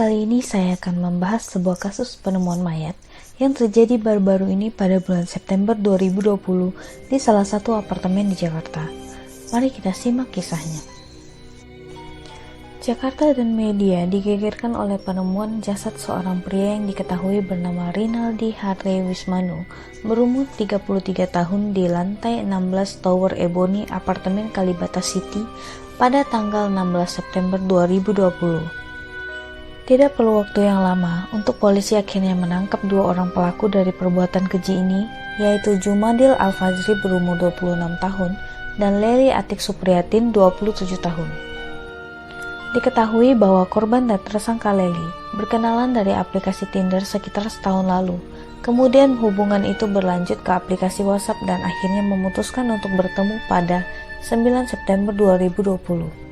Kali ini saya akan membahas sebuah kasus penemuan mayat yang terjadi baru-baru ini pada bulan September 2020 di salah satu apartemen di Jakarta. Mari kita simak kisahnya. Jakarta dan media digegerkan oleh penemuan jasad seorang pria yang diketahui bernama Rinaldi Harley Wismanu, berumur 33 tahun di lantai 16 Tower Ebony apartemen Kalibata City pada tanggal 16 September 2020. Tidak perlu waktu yang lama untuk polisi akhirnya menangkap dua orang pelaku dari perbuatan keji ini, yaitu Jumadil Al-Fajri berumur 26 tahun dan Lely Atik Supriyatin 27 tahun. Diketahui bahwa korban dan tersangka Lely berkenalan dari aplikasi Tinder sekitar setahun lalu. Kemudian hubungan itu berlanjut ke aplikasi WhatsApp dan akhirnya memutuskan untuk bertemu pada 9 September 2020.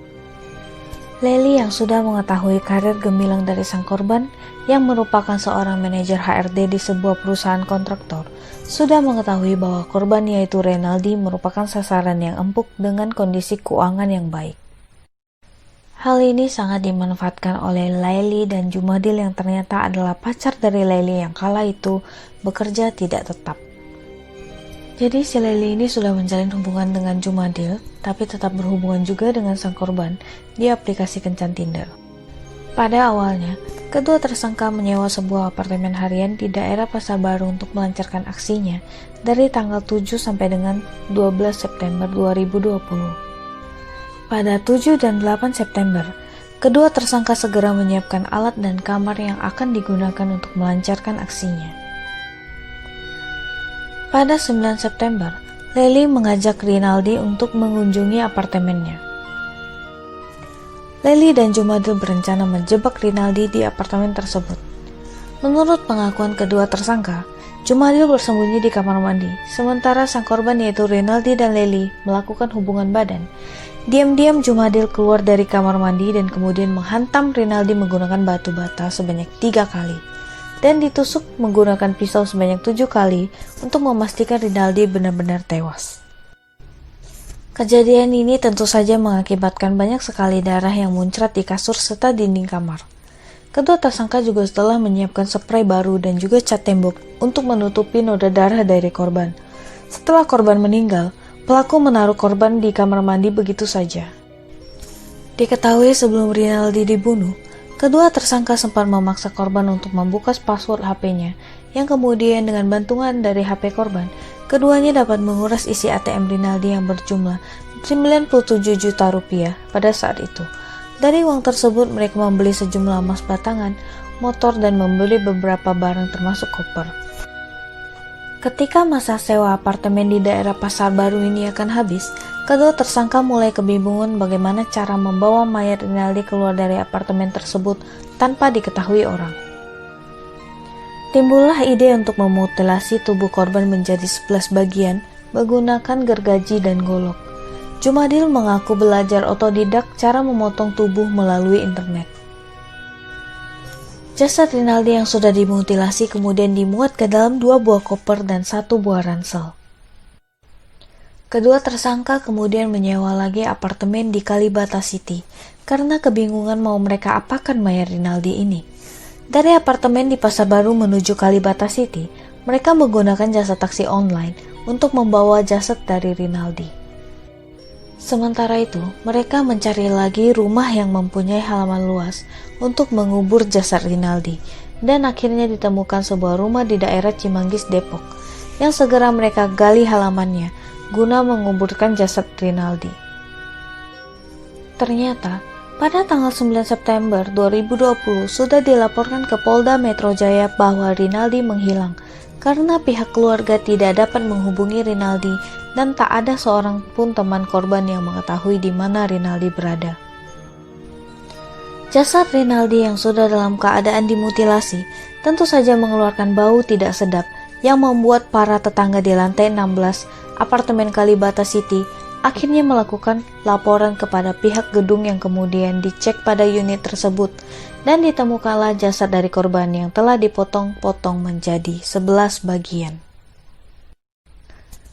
Lely yang sudah mengetahui karir gemilang dari sang korban, yang merupakan seorang manajer HRD di sebuah perusahaan kontraktor, sudah mengetahui bahwa korban yaitu Rinaldi merupakan sasaran yang empuk dengan kondisi keuangan yang baik. Hal ini sangat dimanfaatkan oleh Lely dan Jumadil yang ternyata adalah pacar dari Lely yang kala itu bekerja tidak tetap. Jadi si Lely ini sudah menjalin hubungan dengan Jumadil, tapi tetap berhubungan juga dengan sang korban di aplikasi kencan Tinder. Pada awalnya, kedua tersangka menyewa sebuah apartemen harian di daerah Pasar Baru untuk melancarkan aksinya dari tanggal 7 sampai dengan 12 September 2020. Pada 7 dan 8 September, kedua tersangka segera menyiapkan alat dan kamar yang akan digunakan untuk melancarkan aksinya. Pada 9 September, Lely mengajak Rinaldi untuk mengunjungi apartemennya. Lely dan Jumadil berencana menjebak Rinaldi di apartemen tersebut. Menurut pengakuan kedua tersangka, Jumadil bersembunyi di kamar mandi, sementara sang korban yaitu Rinaldi dan Lely melakukan hubungan badan. Diam-diam Jumadil keluar dari kamar mandi dan kemudian menghantam Rinaldi menggunakan batu bata sebanyak 3 kali. Dan ditusuk menggunakan pisau sebanyak 7 kali untuk memastikan Rinaldi benar-benar tewas. Kejadian ini tentu saja mengakibatkan banyak sekali darah yang muncrat di kasur serta dinding kamar. Kedua tersangka juga telah menyiapkan spray baru dan juga cat tembok untuk menutupi noda darah dari korban. Setelah korban meninggal, pelaku menaruh korban di kamar mandi begitu saja. Diketahui sebelum Rinaldi dibunuh, kedua tersangka sempat memaksa korban untuk membuka password HP-nya, yang kemudian dengan bantuan dari HP korban, keduanya dapat menguras isi ATM Rinaldi yang berjumlah 97 juta rupiah pada saat itu. Dari uang tersebut mereka membeli sejumlah emas batangan, motor, dan membeli beberapa barang termasuk koper. Ketika masa sewa apartemen di daerah Pasar Baru ini akan habis, kedua tersangka mulai kebingungan bagaimana cara membawa mayat Rinaldi keluar dari apartemen tersebut tanpa diketahui orang. Timbullah ide untuk memutilasi tubuh korban menjadi 11 bagian menggunakan gergaji dan golok. Jumadil mengaku belajar otodidak cara memotong tubuh melalui internet. Jasad Rinaldi yang sudah dimutilasi kemudian dimuat ke dalam 2 buah koper dan 1 buah ransel. Kedua tersangka kemudian menyewa lagi apartemen di Kalibata City karena kebingungan mau mereka apakan mayat Rinaldi ini. Dari apartemen di Pasar Baru menuju Kalibata City, mereka menggunakan jasa taksi online untuk membawa jasad dari Rinaldi. Sementara itu, mereka mencari lagi rumah yang mempunyai halaman luas untuk mengubur jasad Rinaldi, dan akhirnya ditemukan sebuah rumah di daerah Cimanggis, Depok, yang segera mereka gali halamannya guna menguburkan jasad Rinaldi. Ternyata, pada tanggal 9 September 2020 sudah dilaporkan ke Polda Metro Jaya bahwa Rinaldi menghilang karena pihak keluarga tidak dapat menghubungi Rinaldi dan tak ada seorang pun teman korban yang mengetahui di mana Rinaldi berada. Jasad Rinaldi yang sudah dalam keadaan dimutilasi tentu saja mengeluarkan bau tidak sedap yang membuat para tetangga di lantai 16 apartemen Kalibata City akhirnya melakukan laporan kepada pihak gedung yang kemudian dicek pada unit tersebut dan ditemukanlah jasad dari korban yang telah dipotong-potong menjadi 11 bagian.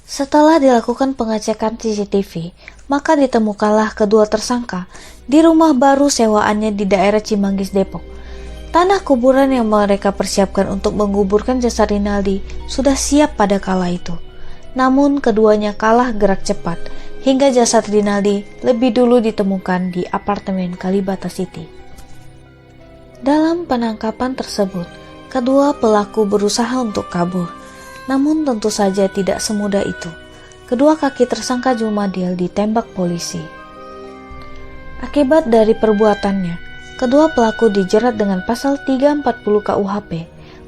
Setelah dilakukan pengecekan CCTV, maka ditemukanlah kedua tersangka di rumah baru sewaannya di daerah Cimanggis, Depok. Tanah kuburan yang mereka persiapkan untuk menguburkan jasad Rinaldi sudah siap pada kala itu. Namun keduanya kalah gerak cepat hingga jasad Rinaldi lebih dulu ditemukan di apartemen Kalibata City. Dalam penangkapan tersebut, kedua pelaku berusaha untuk kabur. Namun tentu saja tidak semudah itu. Kedua kaki tersangka Jumadil ditembak polisi. Akibat dari perbuatannya, kedua pelaku dijerat dengan pasal 340 KUHP,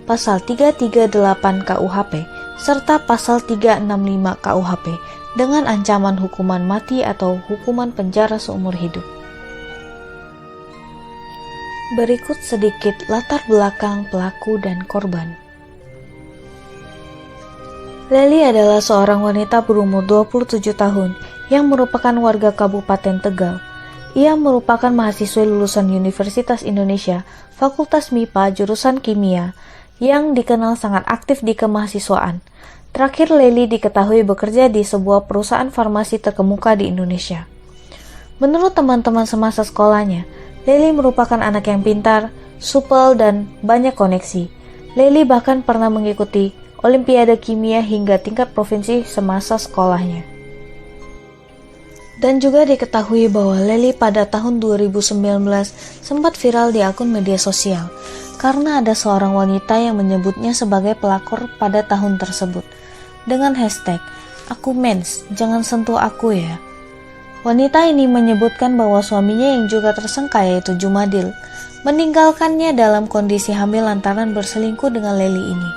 pasal 338 KUHP, serta pasal 365 KUHP dengan ancaman hukuman mati atau hukuman penjara seumur hidup. Berikut sedikit latar belakang pelaku dan korban. Lely adalah seorang wanita berumur 27 tahun yang merupakan warga Kabupaten Tegal. Ia merupakan mahasiswa lulusan Universitas Indonesia, Fakultas MIPA, jurusan Kimia, yang dikenal sangat aktif di kemahasiswaan. Terakhir, Lely diketahui bekerja di sebuah perusahaan farmasi terkemuka di Indonesia. Menurut teman-teman semasa sekolahnya, Lely merupakan anak yang pintar, supel, dan banyak koneksi. Lely bahkan pernah mengikuti Olimpiade Kimia hingga tingkat provinsi semasa sekolahnya. Dan juga diketahui bahwa Lely pada tahun 2019 sempat viral di akun media sosial karena ada seorang wanita yang menyebutnya sebagai pelakor pada tahun tersebut dengan hashtag "Aku mens, jangan sentuh aku ya". Wanita ini menyebutkan bahwa suaminya yang juga tersangka yaitu Jumadil meninggalkannya dalam kondisi hamil lantaran berselingkuh dengan Lely ini.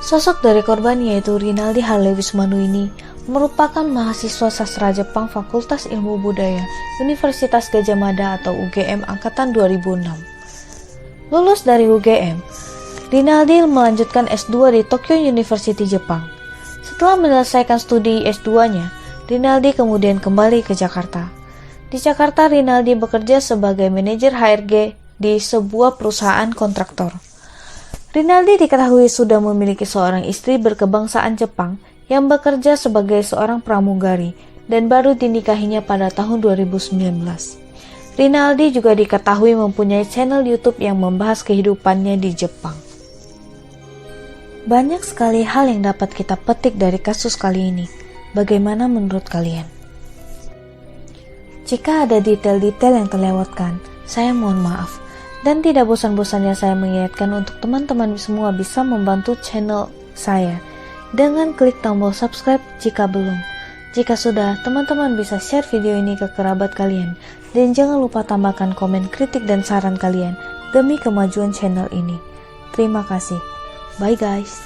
Sosok dari korban yaitu Rinaldi Harlewismanu ini merupakan mahasiswa sastra Jepang Fakultas Ilmu Budaya Universitas Gadjah Mada atau UGM angkatan 2006. Lulus dari UGM, Rinaldi melanjutkan S2 di Tokyo University Jepang. Setelah menyelesaikan studi S2-nya, Rinaldi kemudian kembali ke Jakarta. Di Jakarta, Rinaldi bekerja sebagai manajer HRG di sebuah perusahaan kontraktor. Rinaldi diketahui sudah memiliki seorang istri berkebangsaan Jepang yang bekerja sebagai seorang pramugari dan baru dinikahinya pada tahun 2019. Rinaldi juga diketahui mempunyai channel YouTube yang membahas kehidupannya di Jepang. Banyak sekali hal yang dapat kita petik dari kasus kali ini. Bagaimana menurut kalian? Jika ada detail-detail yang terlewatkan, saya mohon maaf. Dan tidak bosan-bosannya saya mengingatkan untuk teman-teman semua bisa membantu channel saya dengan klik tombol subscribe jika belum. Jika sudah, teman-teman bisa share video ini ke kerabat kalian. Dan jangan lupa tambahkan komen kritik dan saran kalian demi kemajuan channel ini. Terima kasih. Bye guys.